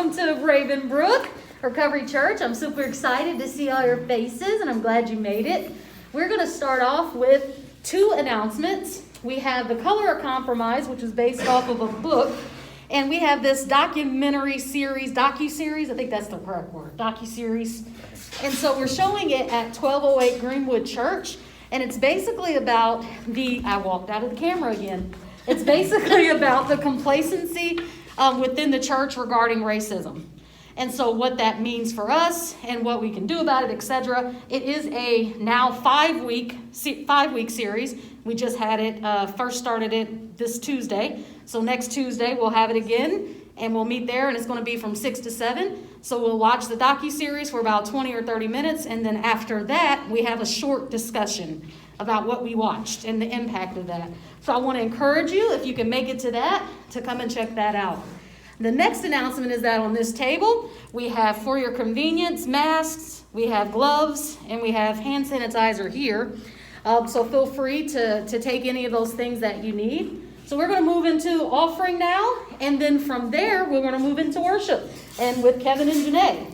welcome to Ravenbrook Recovery Church. I'm super excited to see all your faces, and I'm glad you made it. We're going to start off with 2 announcements. We have The Color of Compromise, which is based off of a book, and we have this docu-series, I think that's the correct word, docu-series. And so we're showing it at 1208 Greenwood Church, and it's basically about I walked out of the camera again. It's basically about the complacency within the church regarding racism. And so what that means for us and what we can do about it, etc. It is a now 5-week series. We just had it, first started it this Tuesday. So next Tuesday we'll have it again, and we'll meet there, and it's going to be from 6 to 7. So we'll watch the docu-series for about 20 or 30 minutes, and then after that we have a short discussion about what we watched and the impact of that. So I want to encourage you, if you can make it to that, to come and check that out. The next announcement is that on this table, we have, for your convenience, masks, we have gloves, and we have hand sanitizer here. So feel free to take any of those things that you need. So we're going to move into offering now, and then from there, we're going to move into worship, and with Kevin and Janae.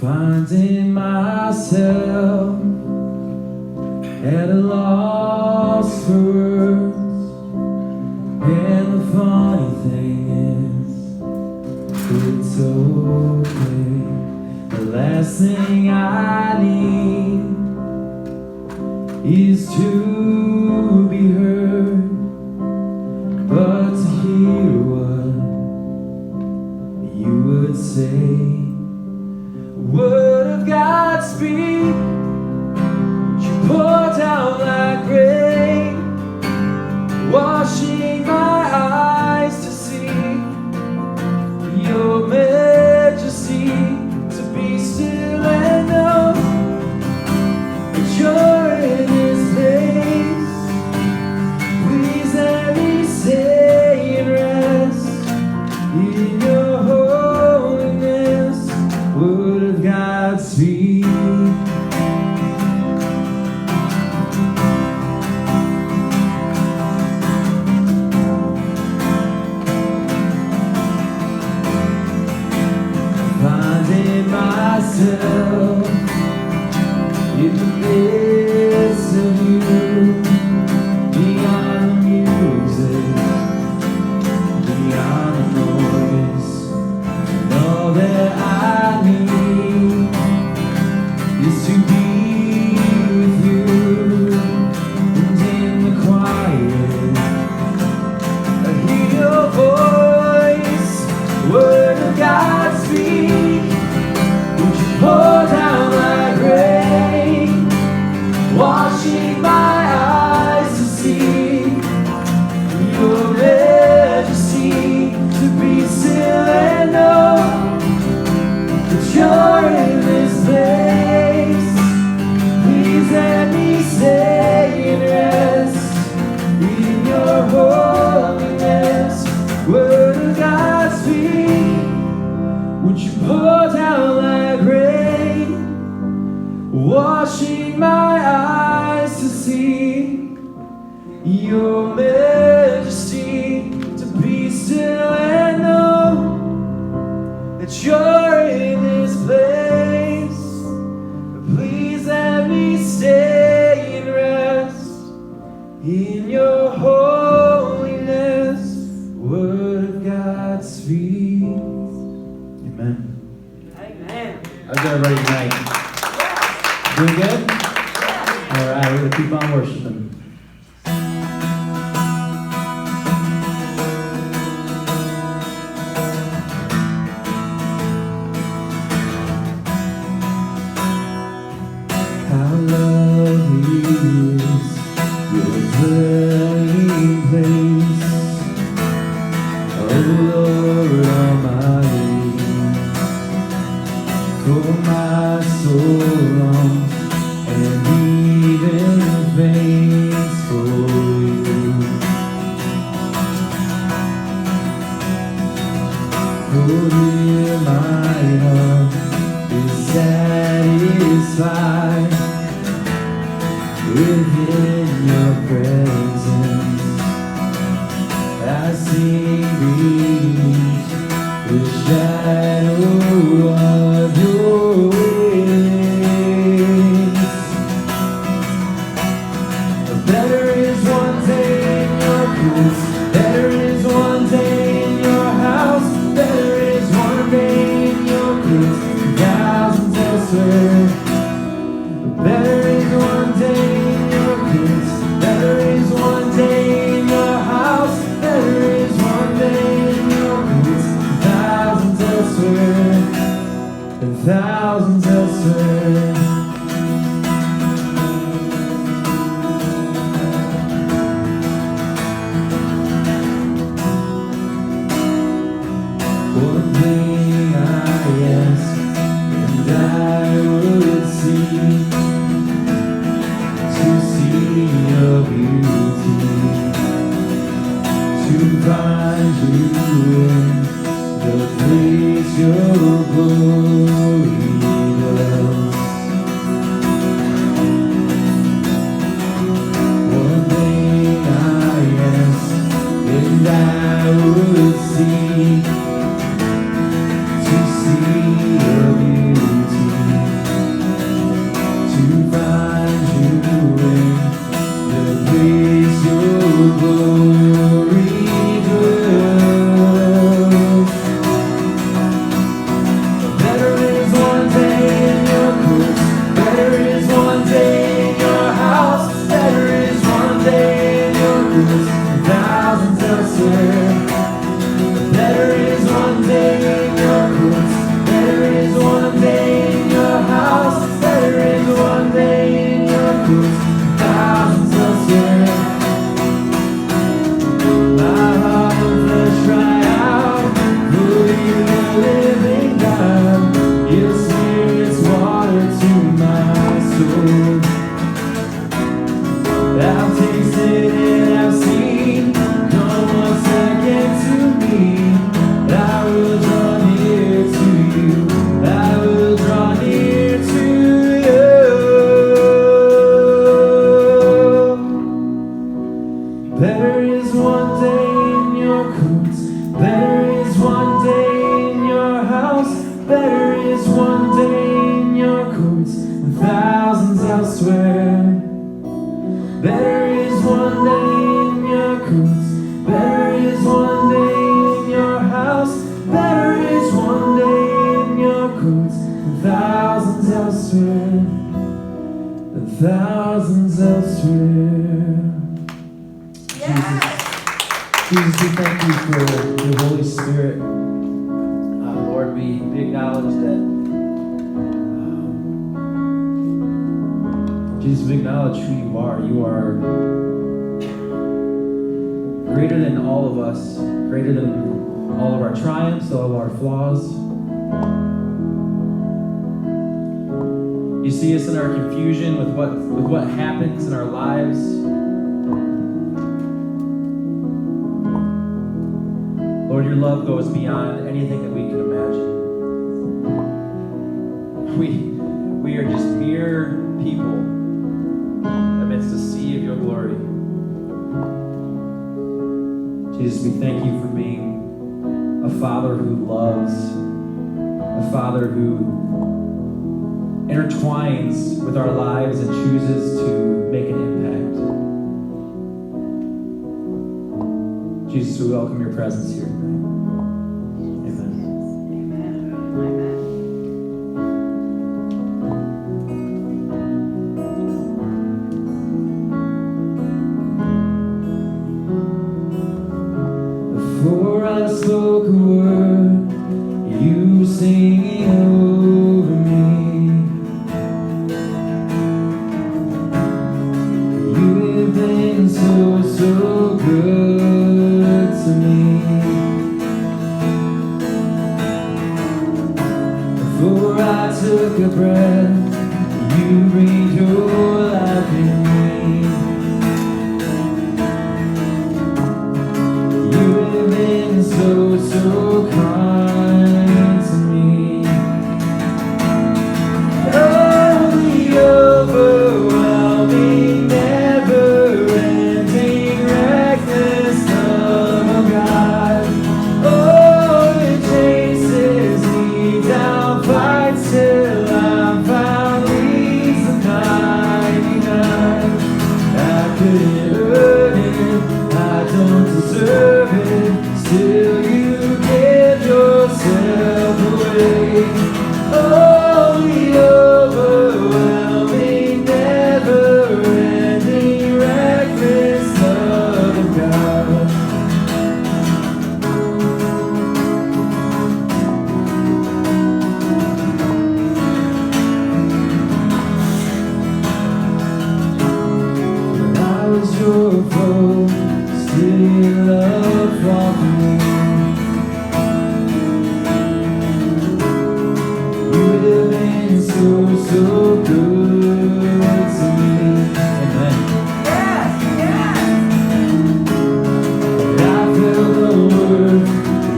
Finding myself at a loss for words, and the funny thing is, it's okay. The last thing I need is to be heard, but to hear what you would say. Word of God speak, you pour down like rain, washing my eyes to see your majesty, to be still and know that you're in this place. Please let me stay and rest in your holiness. Word of God speak. Finding myself in the midst of you, beyond the music, beyond the noise, and all that I need is to be with you, and in the quiet I hear your voice. Word of God speak, would you pour down like rain, washing my eyes to see your majesty, to be still and know that you're in this place. Please let me stay and rest in your holiness. Word of God speak, would you pour down like rain, washing my eyes to see your majesty, to be still and know that you're in this place. Please let me stay and rest How's everybody tonight? Doing good? All right, we're going to keep on worshiping. How lovely is your dwelling place, O Lord Almighty. For my soul longs and even faints for you. For dear my heart is satisfied within your presence. I sing beneath the shadow of your wings. Better is one day in your courts, better is one day in your house, better is one day in your courts, thousands elsewhere. Better is one day in your courts, better is one day in your house, better is one day in your courts, thousands elsewhere, and thousands elsewhere. One thing I ask, and I would seek to see your beauty, to find you in the place your glory dwells. One thing I ask, and I would seek to see your beauty, to find you in the place your glory dwells. Better is one day in your courts, better is one day in your house, better is one day in your courts, and thousands elsewhere. Better is one day in your courts, better is one day in your house, better is one day in your courts, thousands elsewhere. My heart and flesh cry out, for you the living God. Your spirit's water to my soul. I've tasted and I've seen, no one's second to me. I will draw near to you, I will draw near to you. Better is one day in your courts, better is one day in your house, better is one day in your courts, and thousands elsewhere. Better is one day in your courts, better is one day in your house, better is one day in your courts, and thousands elsewhere, and thousands elsewhere. Jesus, we thank you for your Holy Spirit. Lord, we acknowledge that. Jesus, we acknowledge who you are. You are greater than all of us, greater than all of our triumphs, all of our flaws. You see us in our confusion with what happens in our lives. Lord, your love goes beyond anything that we can imagine. We are just mere people amidst the sea of your glory. Jesus, we thank you for being a Father who loves, a Father who intertwines with our lives and chooses to make an impact. Jesus, we welcome your presence here tonight. Amen. Amen. before I took a breath, you breathed your life in me. You have been so kind to me. Oh, the overwhelming, never-ending, reckless love of God. Oh, it chases me down, fights till I'm found, leaves the 99. I couldn't earn it, I don't deserve it, still you give yourself away. Oh, the overwhelming, never-ending, reckless love of God. When I was your foe, still your love fought for me. You have been so good to me. Amen. I feel the worth,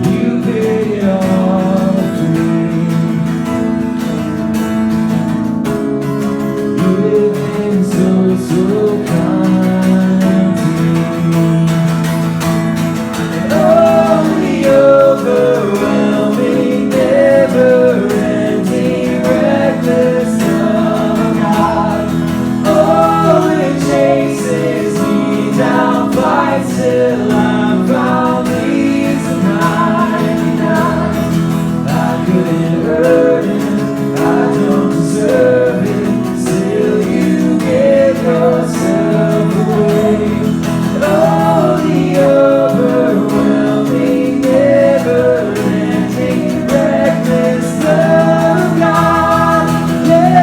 you paid it all for me. You have been so kind to me. Oh, the overwhelming, never-ending, reckless love of God. Oh, it chases me down, fights till I'm found, leaves the 99. I couldn't earn it, I don't deserve it, still you give yourself away. Oh, the overwhelming, never-ending, reckless love of God. Yeah.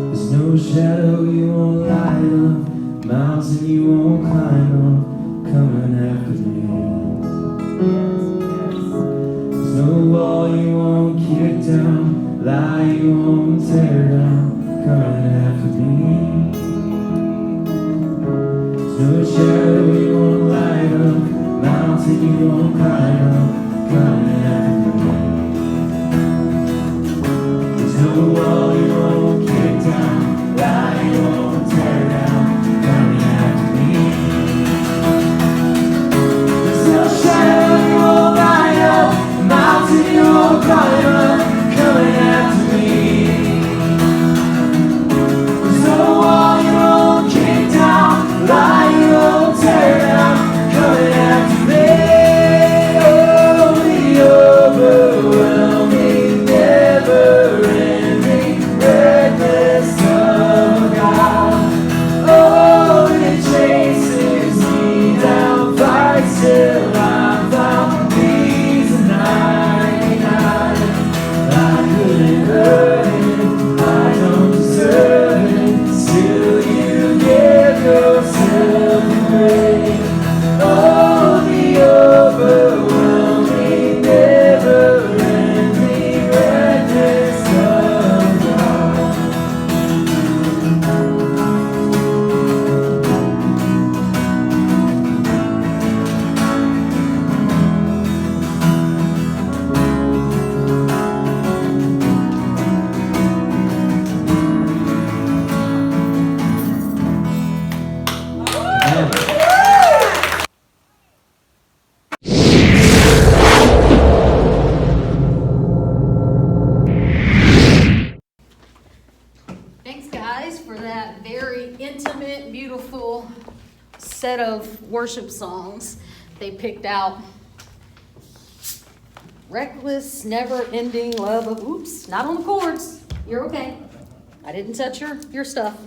There's no shadow you won't light up, mountain you won't climb up, coming after me. There's no wall you won't kick down, lie you won't tear down, coming after me. There's no shadow you won't light up, mountain you won't climb up, coming after me. There's no wall you won't kick down, lie you won't tear down, coming after me. There's no shadow you won't light up, mountain you won't climb up, coming after me. There's no wall you won't kick down, lie you won't tear down, coming after me. Oh, the overwhelming, never-ending, reckless love of God. Oh, it chases me down, fights till I'm found, leaves the 99. I couldn't earn it, I don't deserve it, still you give yourself away. Oh, the overwhelming, never-ending, reckless love of God. Thanks, guys, for that very intimate, beautiful set of worship songs. They picked out reckless, never-ending love of, oops, not on the chords. You're okay. I didn't touch your stuff.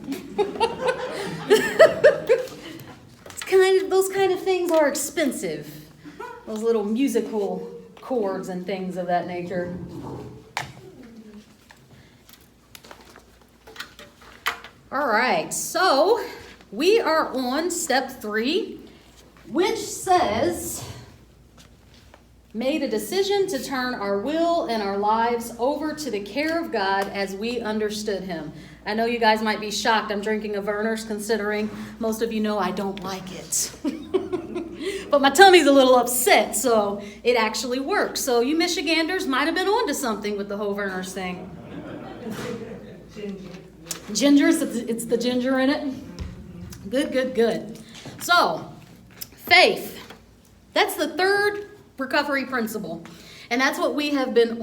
It's those kind of things are expensive. Those little musical cords and things of that nature. All right, so we are on step 3, which says, made a decision to turn our will and our lives over to the care of God as we understood him. I know you guys might be shocked I'm drinking a Werner's, considering most of you know I don't like it. But my tummy's a little upset, so it actually works. So you Michiganders might have been onto something with the whole Werner's thing. Ginger, it's the ginger in it. Good. So, faith. That's the third recovery principle. And that's what we have been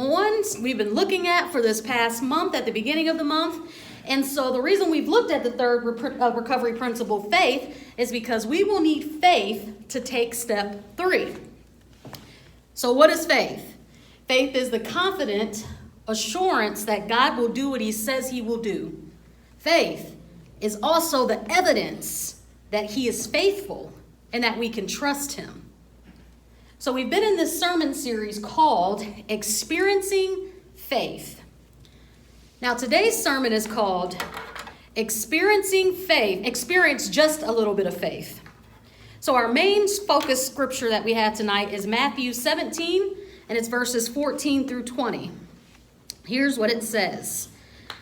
we've been looking at for this past month, at the beginning of the month. And so the reason we've looked at the third recovery principle, faith, is because we will need faith to take step 3. So what is faith? Faith is the confident assurance that God will do what he says he will do. Faith is also the evidence that he is faithful and that we can trust him. So we've been in this sermon series called Experiencing Faith. Now today's sermon is called Experiencing Faith. Experience just a little bit of faith. So our main focus scripture that we have tonight is Matthew 17, and it's verses 14 through 20. Here's what it says.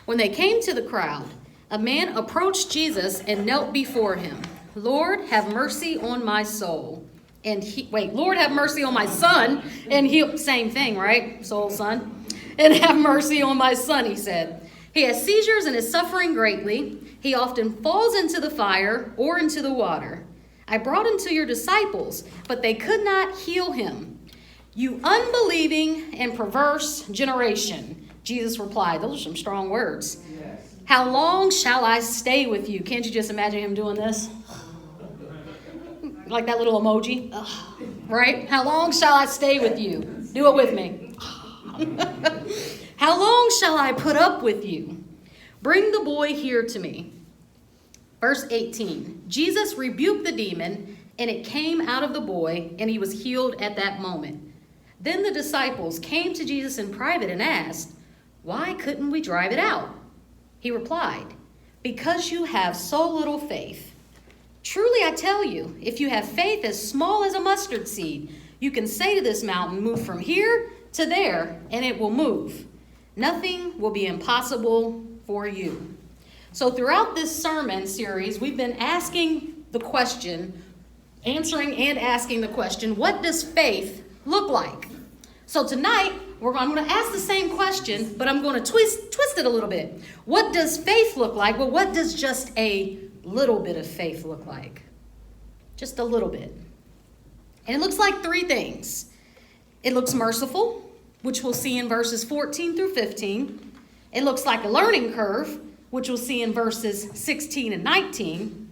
When they came to the crowd, a man approached Jesus and knelt before him. Lord, have mercy on my soul. Lord, have mercy on my son. And same thing, right? Soul, son. And have mercy on my son, he said. He has seizures and is suffering greatly. He often falls into the fire or into the water. I brought him to your disciples, but they could not heal him. You unbelieving and perverse generation. Jesus replied, those are some strong words. Yes. How long shall I stay with you? Can't you just imagine him doing this? Like that little emoji, right? How long shall I stay with you? Do it with me. How long shall I put up with you? Bring the boy here to me. Verse 18, Jesus rebuked the demon, and it came out of the boy, and he was healed at that moment. Then the disciples came to Jesus in private and asked, why couldn't we drive it out? He replied, because you have so little faith. Truly I tell you, if you have faith as small as a mustard seed, you can say to this mountain, move from here to there, and it will move. Nothing will be impossible for you. So throughout this sermon series, we've been answering and asking the question, what does faith look like? So tonight, I'm going to ask the same question, but I'm going to twist it a little bit. What does faith look like? Well, what does just a little bit of faith look like? Just a little bit. And it looks like 3 things. It looks merciful, which we'll see in verses 14 through 15. It looks like a learning curve, which we'll see in verses 16 and 19.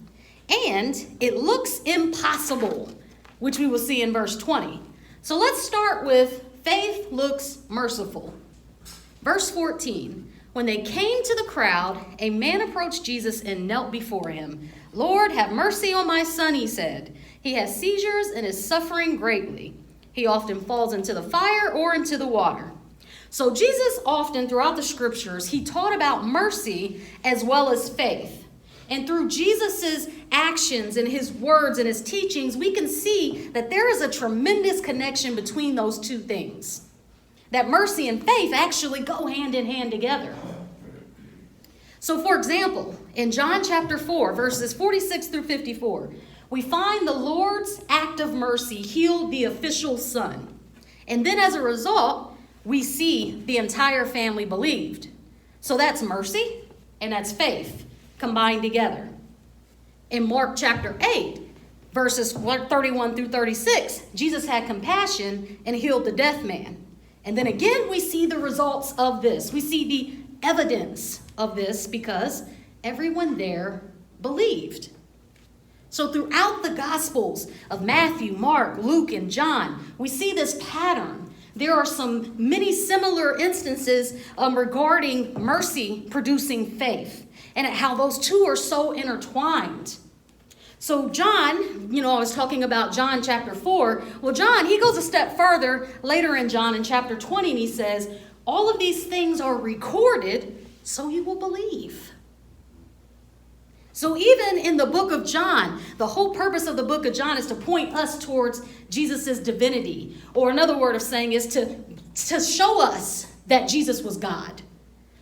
And it looks impossible, which we will see in verse 20. So let's start with faith looks merciful. Verse 14. When they came to the crowd, a man approached Jesus and knelt before him. Lord, have mercy on my son, he said. He has seizures and is suffering greatly. He often falls into the fire or into the water. So Jesus often throughout the scriptures, he taught about mercy as well as faith. And through Jesus's actions and his words and his teachings, we can see that there is a tremendous connection between those 2 things. That mercy and faith actually go hand in hand together. So for example, in John chapter 4, verses 46 through 54, we find the Lord's act of mercy healed the official son. And then as a result, we see the entire family believed. So that's mercy and that's faith combined together. In Mark chapter 8, verses 31 through 36, Jesus had compassion and healed the deaf man. And then again, we see the results of this. We see the evidence of this because everyone there believed. So throughout the Gospels of Matthew, Mark, Luke, and John, we see this pattern. There are many similar instances regarding mercy producing faith and how those 2 are so intertwined. So John, I was talking about John chapter 4. Well, John, he goes a step further later in John in chapter 20, and he says, all of these things are recorded so you will believe. So even in the book of John, the whole purpose of the book of John is to point us towards Jesus' divinity. Or another word of saying is to show us that Jesus was God.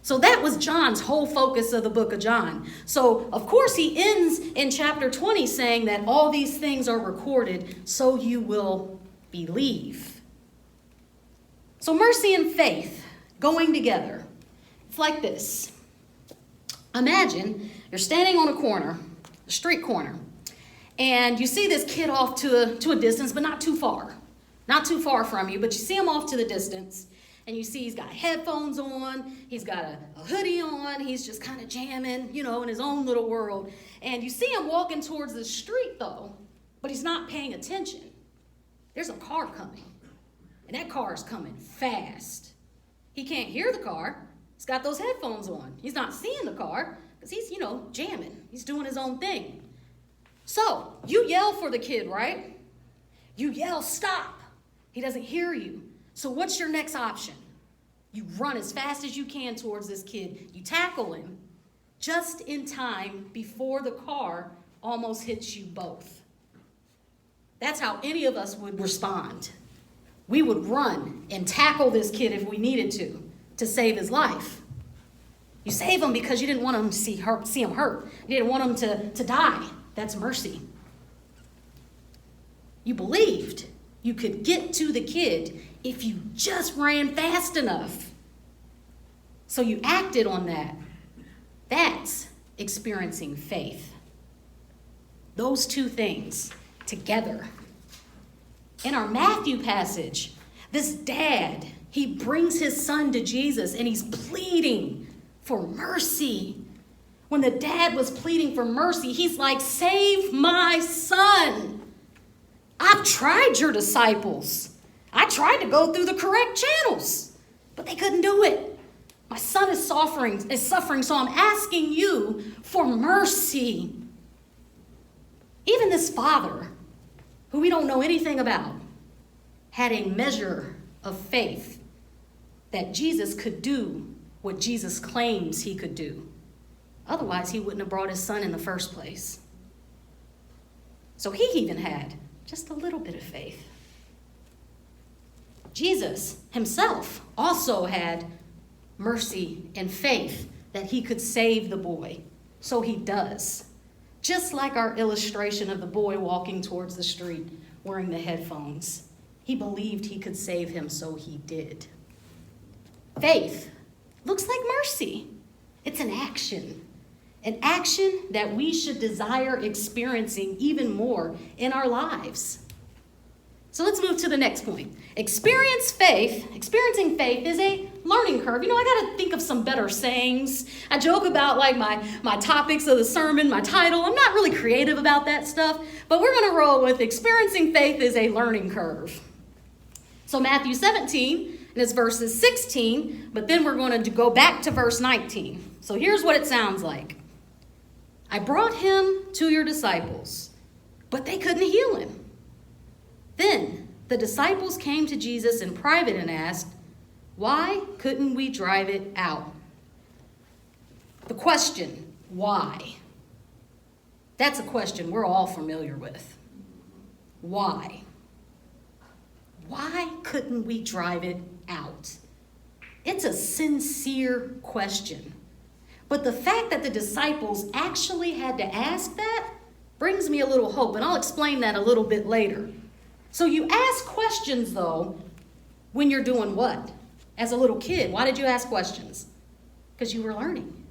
So that was John's whole focus of the book of John. So, of course, he ends in chapter 20 saying that all these things are recorded so you will believe. So mercy and faith going together. It's like this. Imagine you're standing on a corner, a street corner, and you see this kid off to a distance, but not too far. Not too far from you, but you see him off to the distance. And you see he's got headphones on, he's got a hoodie on, he's just kind of jamming, in his own little world. And you see him walking towards the street, though, but he's not paying attention. There's a car coming, and that car is coming fast. He can't hear the car. He's got those headphones on. He's not seeing the car because he's, jamming. He's doing his own thing. So you yell for the kid, right? You yell, stop. He doesn't hear you. So what's your next option? You run as fast as you can towards this kid. You tackle him just in time before the car almost hits you both. That's how any of us would respond. We would run and tackle this kid if we needed to save his life. You save him because you didn't want him to see him hurt. You didn't want him to die. That's mercy. You believed you could get to the kid if you just ran fast enough. So you acted on that. That's experiencing faith. Those two things together. In our Matthew passage, this dad, he brings his son to Jesus and he's pleading for mercy. When the dad was pleading for mercy, he's like, save my son. I've tried your disciples. I tried to go through the correct channels, but they couldn't do it. My son is suffering, so I'm asking you for mercy. Even this father, who we don't know anything about, had a measure of faith that Jesus could do what Jesus claims he could do. Otherwise, he wouldn't have brought his son in the first place. So he even had just a little bit of faith. Jesus himself also had mercy and faith that he could save the boy. So he does. Just like our illustration of the boy walking towards the street wearing the headphones. He believed he could save him, so he did. Faith looks like mercy. It's an action that we should desire experiencing even more in our lives. So let's move to the next point. Experiencing faith is a learning curve. I got to think of some better sayings. I joke about like my topics of the sermon, my title. I'm not really creative about that stuff, but we're going to roll with experiencing faith is a learning curve. So Matthew 17, and it's verses 16, but then we're going to go back to verse 19. So here's what it sounds like. I brought him to your disciples, but they couldn't heal him. Then the disciples came to Jesus in private and asked, why couldn't we drive it out? The question, why? That's a question we're all familiar with. Why? Why couldn't we drive it out? It's a sincere question. But the fact that the disciples actually had to ask that brings me a little hope, and I'll explain that a little bit later. So you ask questions, though, when you're doing what? As a little kid, why did you ask questions? Because you were learning.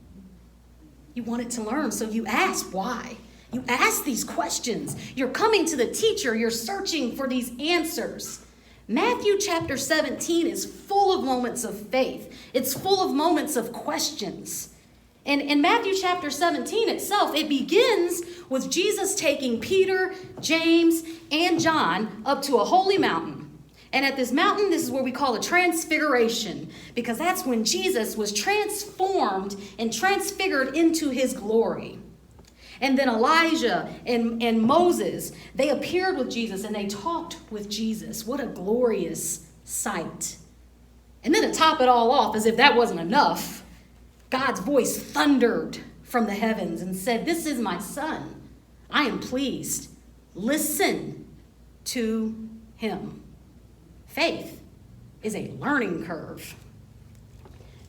You wanted to learn, so you asked why. You ask these questions. You're coming to the teacher. You're searching for these answers. Matthew chapter 17 is full of moments of faith. It's full of moments of questions. And in Matthew chapter 17 itself, it begins with Jesus taking Peter, James, and John up to a holy mountain. And at this mountain, this is what we call a transfiguration, because that's when Jesus was transformed and transfigured into his glory. And then Elijah and Moses, they appeared with Jesus and they talked with Jesus. What a glorious sight. And then to top it all off, as if that wasn't enough, God's voice thundered from the heavens and said, "This is my son. I am pleased. Listen to him." Faith is a learning curve.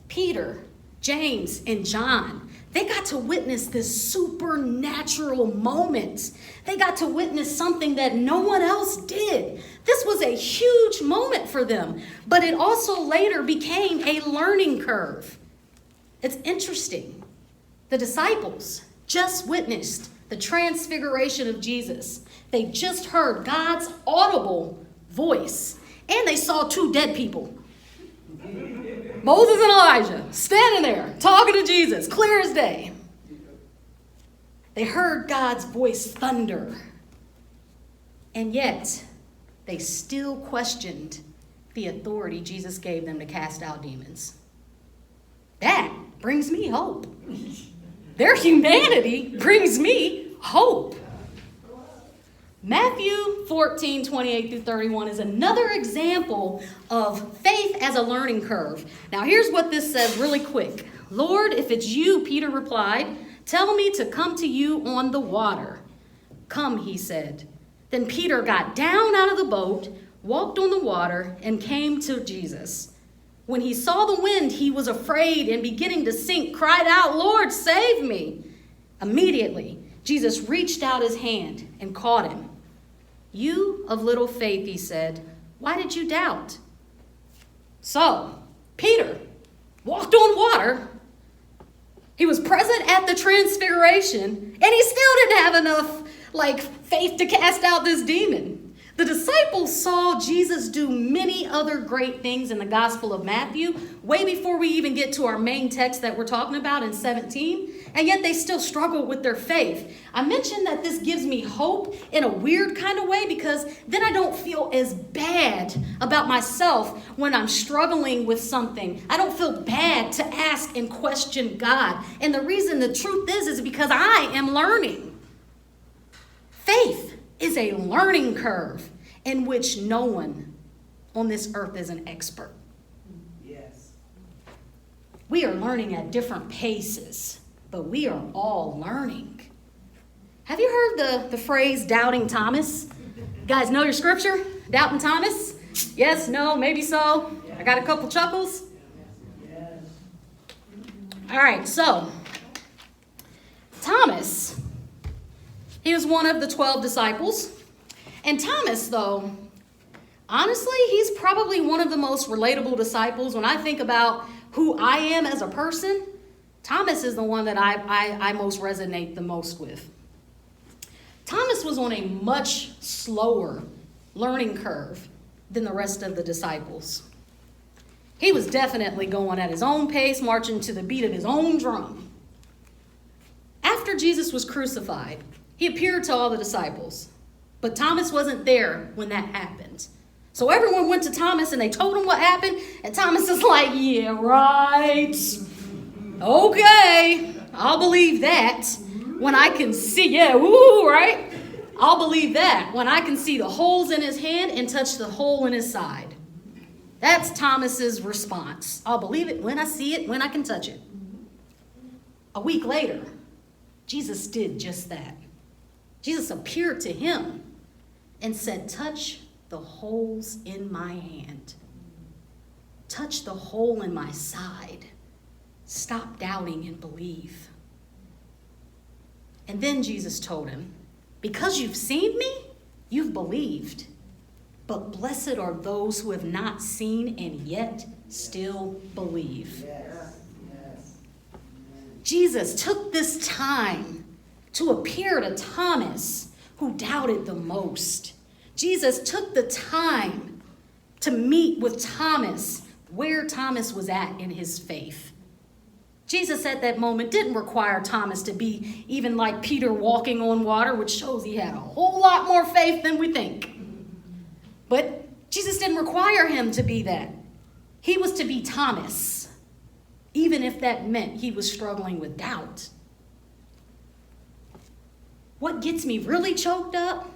Peter, James, and John, they got to witness this supernatural moment. They got to witness something that no one else did. This was a huge moment for them, but it also later became a learning curve. It's interesting. The disciples just witnessed the transfiguration of Jesus. They just heard God's audible voice, and they saw two dead people. Moses and Elijah standing there talking to Jesus, clear as day. They heard God's voice thunder, and yet they still questioned the authority Jesus gave them to cast out demons. That brings me hope. Their humanity brings me hope. Matthew 14, 28 through 31 is another example of faith as a learning curve. Now, here's what this says really quick. "Lord, if it's you," Peter replied, "tell me to come to you on the water." "Come," he said. Then Peter got down out of the boat, walked on the water, and came to Jesus. When he saw the wind, he was afraid and beginning to sink, cried out, "Lord, save me." Immediately, Jesus reached out his hand and caught him. "You of little faith," he said, "why did you doubt?" So, Peter walked on water. He was present at the transfiguration, and he still didn't have enough faith to cast out this demon. The disciples saw Jesus do many other great things in the Gospel of Matthew, way before we even get to our main text that we're talking about in 17, and yet they still struggle with their faith. I mentioned that this gives me hope in a weird kind of way because then I don't feel as bad about myself when I'm struggling with something. I don't feel bad to ask and question God. And the reason, the truth is because I am learning. Faith is a learning curve in which no one on this earth is an expert. Yes. We are learning at different paces, but we are all learning. Have you heard the phrase doubting Thomas? You guys know your scripture? Doubting Thomas? Yes, no, maybe so. I got a couple chuckles. Yes. All right, so Thomas, he was one of the 12 disciples. And Thomas, though, honestly, he's probably one of the most relatable disciples. When I think about who I am as a person, Thomas is the one that I most resonate the most with. Thomas was on a much slower learning curve than the rest of the disciples. He was definitely going at his own pace, marching to the beat of his own drum. After Jesus was crucified, he appeared to all the disciples. But Thomas wasn't there when that happened. So everyone went to Thomas and they told him what happened. And Thomas is like, "Yeah, right. Okay, I'll believe that when I can see, yeah, woo, right? I'll believe that when I can see the holes in his hand and touch the hole in his side." That's Thomas's response. I'll believe it when I see it, when I can touch it. A week later, Jesus did just that. Jesus appeared to him and said, "Touch the holes in my hand. Touch the hole in my side. Stop doubting and believe." And then Jesus told him, "Because you've seen me, you've believed. But blessed are those who have not seen and yet still believe." Yes. Yes. Jesus took this time to appear to Thomas, who doubted the most. Jesus took the time to meet with Thomas where Thomas was at in his faith. Jesus at that moment didn't require Thomas to be even like Peter walking on water, which shows he had a whole lot more faith than we think. But Jesus didn't require him to be that. He was to be Thomas, even if that meant he was struggling with doubt. what gets me really choked up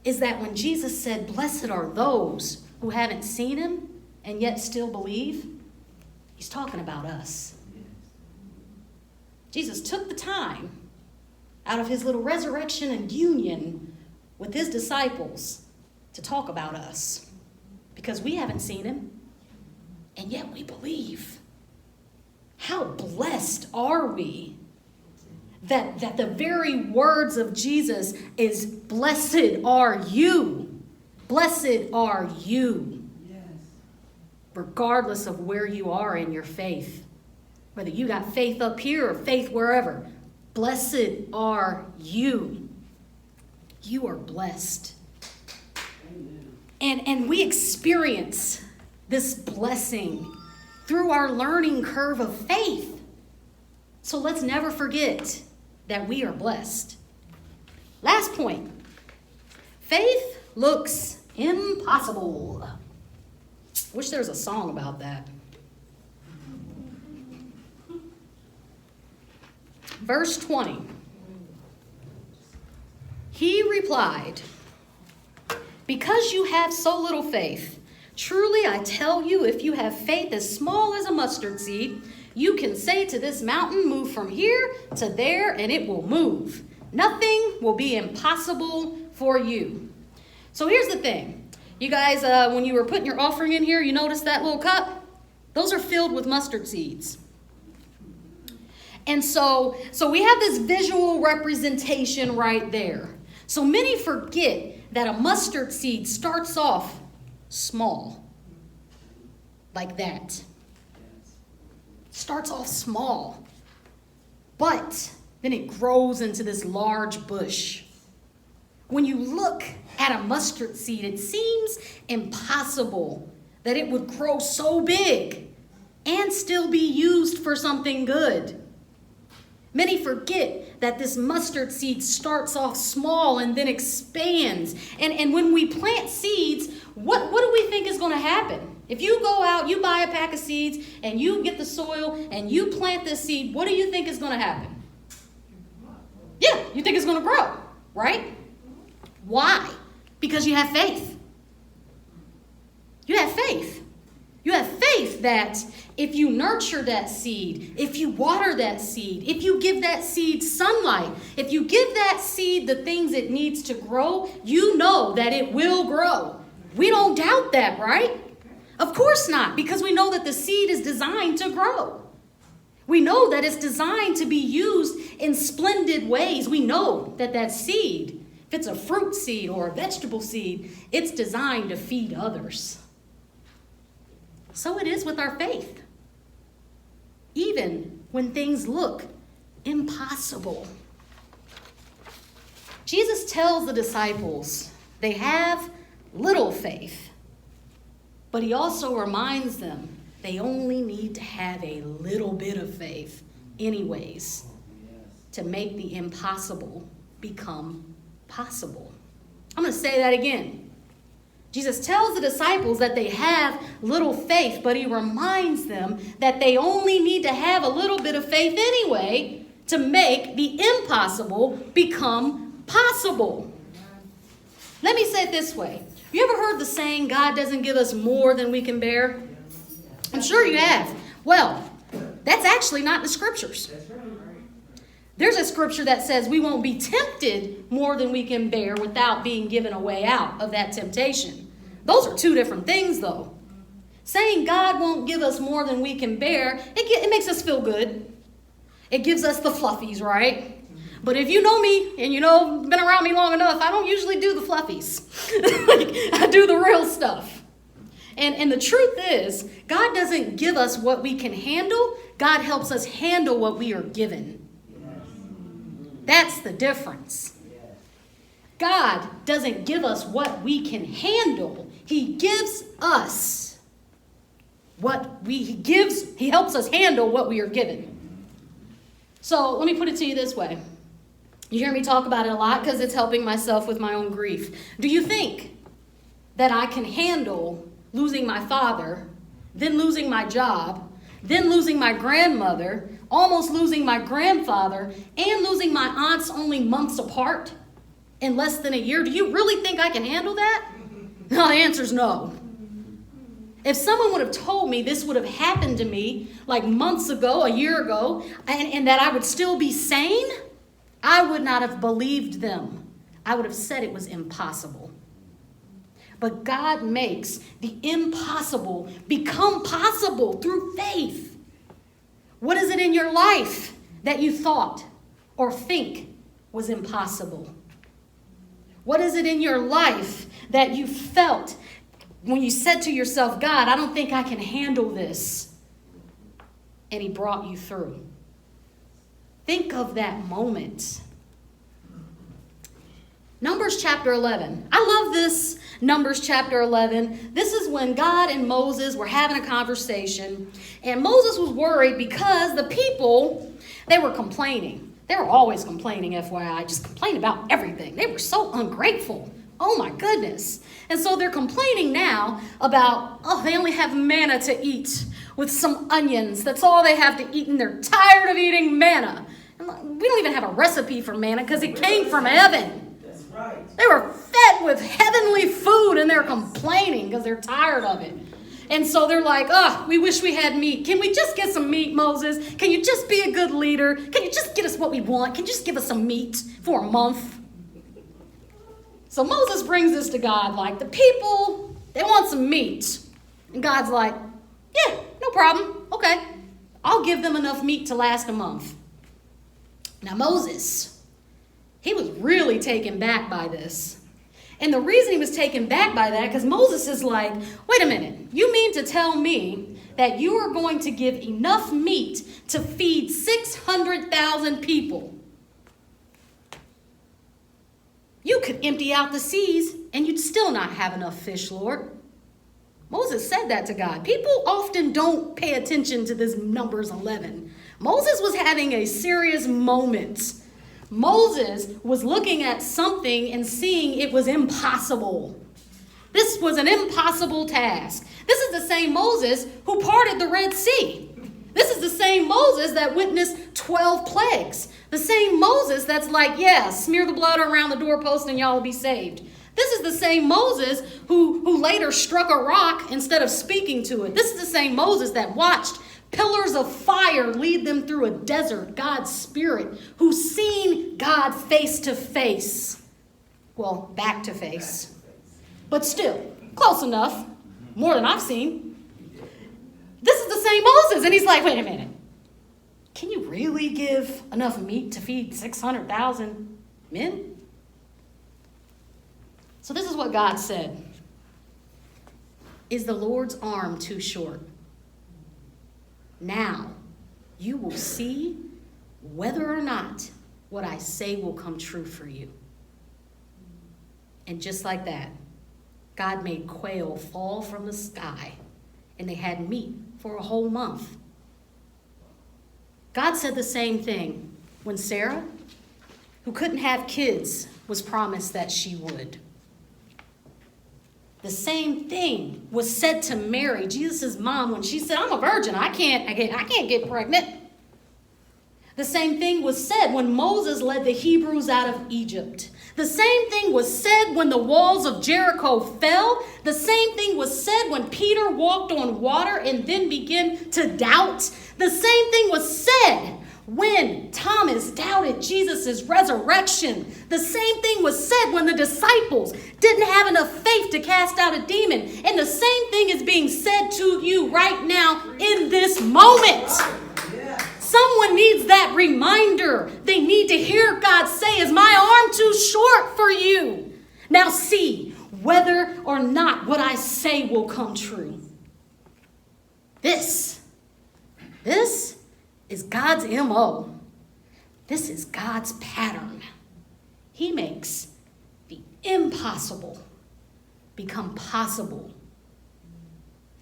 is that when Jesus said, blessed are those who haven't seen him and yet still believe, he's talking about us. Jesus took the time out of his little resurrection and union with his disciples to talk about us because we haven't seen him and yet we believe. How blessed are we that the very words of Jesus is, blessed are you. Blessed are you. Yes. Regardless of where you are in your faith. Whether you got faith up here or faith wherever. Blessed are you. You are blessed. Amen. And we experience this blessing through our learning curve of faith. So let's never forget that we are blessed. Last point. Faith looks impossible. Wish there was a song about that. Verse 20. He replied, because you have so little faith, truly I tell you, if you have faith as small as a mustard seed, you can say to this mountain, move from here to there, and it will move. Nothing will be impossible for you. So here's the thing. You guys, when you were putting your offering in here, you noticed that little cup? Those are filled with mustard seeds. And so we have this visual representation right there. So many forget that a mustard seed starts off small, like that. Starts off small, but then it grows into this large bush. When you look at a mustard seed, it seems impossible that it would grow so big and still be used for something good. Many forget that this mustard seed starts off small and then expands. And when we plant seeds, what do we think is going to happen? If you go out, you buy a pack of seeds, and you get the soil, and you plant this seed, what do you think is going to happen? Yeah, you think it's going to grow, right? Why? Because you have faith. You have faith. You have faith that if you nurture that seed, if you water that seed, if you give that seed sunlight, if you give that seed the things it needs to grow, you know that it will grow. We don't doubt that, right? Of course not, because we know that the seed is designed to grow. We know that it's designed to be used in splendid ways. We know that that seed, if it's a fruit seed or a vegetable seed, it's designed to feed others. So it is with our faith. Even when things look impossible. Jesus tells the disciples they have little faith. But he also reminds them they only need to have a little bit of faith anyways to make the impossible become possible. I'm going to say that again. Jesus tells the disciples that they have little faith, but he reminds them that they only need to have a little bit of faith anyway to make the impossible become possible. Let me say it this way. You ever heard the saying, God doesn't give us more than we can bear? I'm sure you have. Well, that's actually not in the scriptures. There's a scripture that says we won't be tempted more than we can bear without being given a way out of that temptation. Those are two different things, though. Saying God won't give us more than we can bear, it makes us feel good. It gives us the fluffies, right? But if you know me and been around me long enough, I don't usually do the fluffies. I do the real stuff. And the truth is, God doesn't give us what we can handle. God helps us handle what we are given. That's the difference. God doesn't give us what we can handle. He gives us he helps us handle what we are given. So let me put it to you this way. You hear me talk about it a lot because it's helping myself with my own grief. Do you think that I can handle losing my father, then losing my job, then losing my grandmother, almost losing my grandfather, and losing my aunts only months apart in less than a year. Do you really think I can handle that? No, the answer's no. If someone would have told me this would have happened to me like months ago, a year ago, and that I would still be sane, I would not have believed them. I would have said it was impossible. But God makes the impossible become possible through faith. What is it in your life that you thought or think was impossible? What is it in your life that you felt when you said to yourself, God, I don't think I can handle this, and he brought you through? Think of that moment. Numbers chapter 11. I love this Numbers chapter 11. This is when God and Moses were having a conversation, and Moses was worried because the people, they were complaining. They were always complaining, FYI, just complain about everything. They were so ungrateful. Oh my goodness. And so they're complaining now about, they only have manna to eat with some onions. That's all they have to eat, and they're tired of eating manna. And we don't even have a recipe for manna because it came from heaven. That's right. They were fed with heavenly food, and they're complaining because they're tired of it. And so they're like, we wish we had meat. Can we just get some meat, Moses? Can you just be a good leader? Can you just get us what we want? Can you just give us some meat for a month? So Moses brings this to God, like, the people, they want some meat. And God's like, yeah, no problem. Okay, I'll give them enough meat to last a month. Now Moses, he was really taken back by this. And the reason he was taken back by that, because Moses is like, wait a minute, you mean to tell me that you are going to give enough meat to feed 600,000 people? You could empty out the seas and you'd still not have enough fish, Lord. Moses said that to God. People often don't pay attention to this Numbers 11. Moses was having a serious moment. Moses was looking at something and seeing it was impossible. This was an impossible task. This is the same Moses who parted the Red Sea. This is the same Moses that witnessed 12 plagues. The same Moses that's like, yeah, smear the blood around the doorpost and y'all will be saved. This is the same Moses who later struck a rock instead of speaking to it. This is the same Moses that watched pillars of fire lead them through a desert, God's Spirit, who's seen God face to face. Well, back to face. But still, close enough. More than I've seen. This is the same Moses. And he's like, wait a minute. Can you really give enough meat to feed 600,000 men? So this is what God said. Is the Lord's arm too short? Now you will see whether or not what I say will come true for you. And just like that, God made quail fall from the sky, and they had meat for a whole month. God said the same thing when Sarah, who couldn't have kids, was promised that she would. The same thing was said to Mary, Jesus' mom, when she said, I'm a virgin, I can't get pregnant. The same thing was said when Moses led the Hebrews out of Egypt. The same thing was said when the walls of Jericho fell. The same thing was said when Peter walked on water and then began to doubt. The same thing was said when Thomas doubted Jesus' resurrection. The same thing was said when the disciples didn't have enough faith to cast out a demon. And the same thing is being said to you right now in this moment. Someone needs that reminder. They need to hear God say, is my arm too short for you? Now see whether or not what I say will come true. This is God's MO. This is God's pattern. He makes the impossible become possible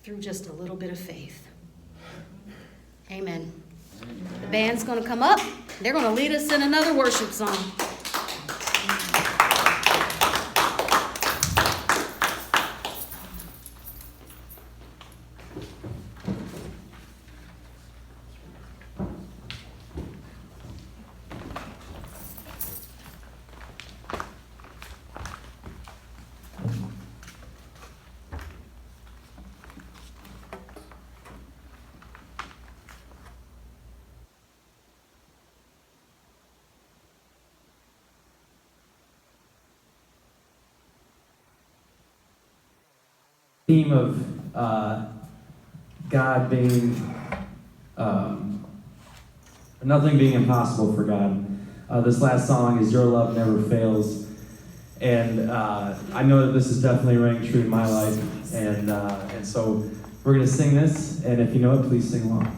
through just a little bit of faith. Amen. The band's going to come up. They're going to lead us in another worship song. theme of God being, nothing being impossible for God. This last song is Your Love Never Fails. And I know that this is definitely ringing true in my life. And so we're going to sing this. And if you know it, please sing along.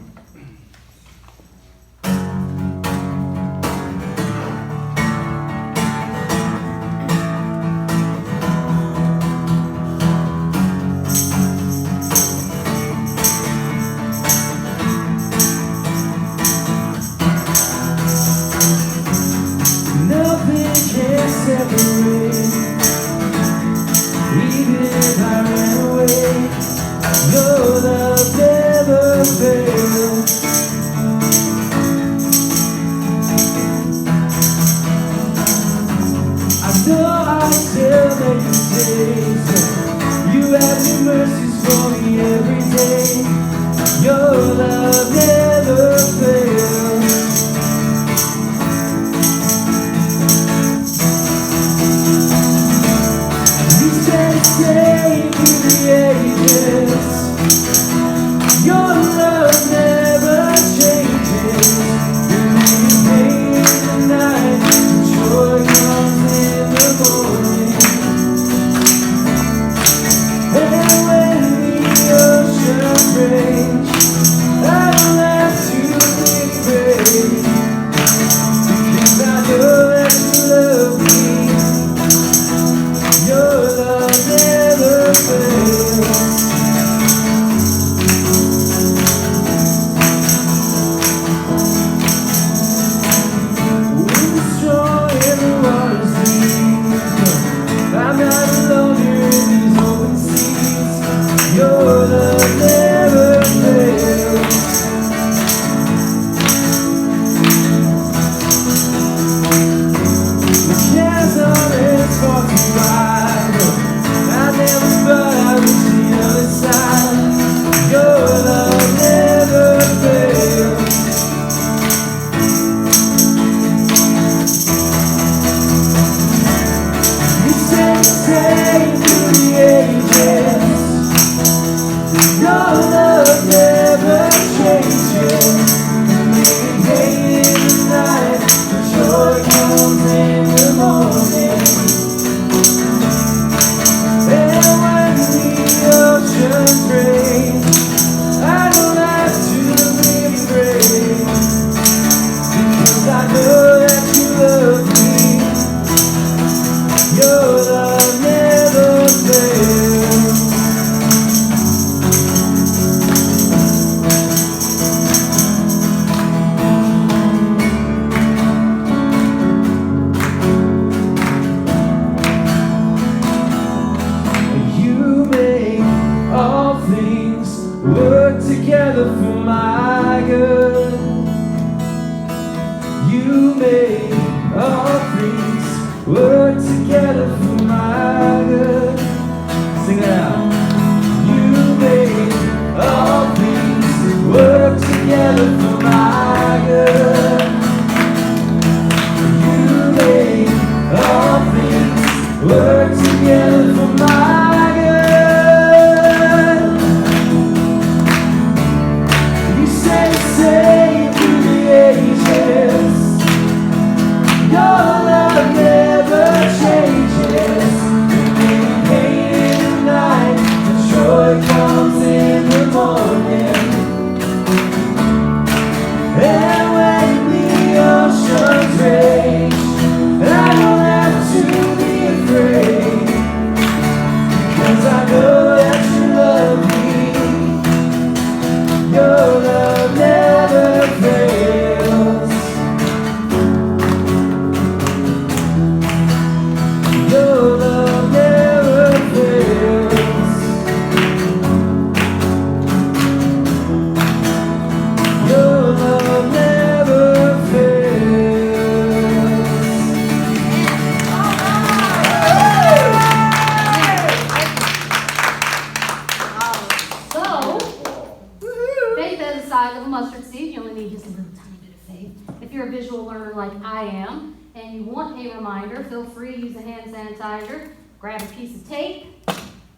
Feel free to use a hand sanitizer, grab a piece of tape,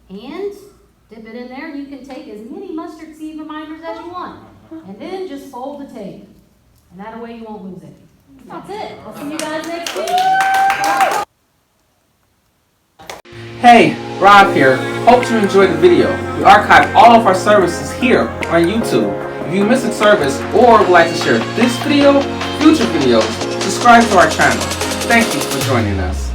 and Dip it in there, and you can take as many mustard seed reminders as you want. And then just fold the tape. And that way you won't lose it. That's it. I'll see you guys next week. Hey, Rob here. Hope you enjoyed the video. We archive all of our services here on YouTube. If you missed a service or would like to share this video, future videos, subscribe to our channel. Thank you for joining us.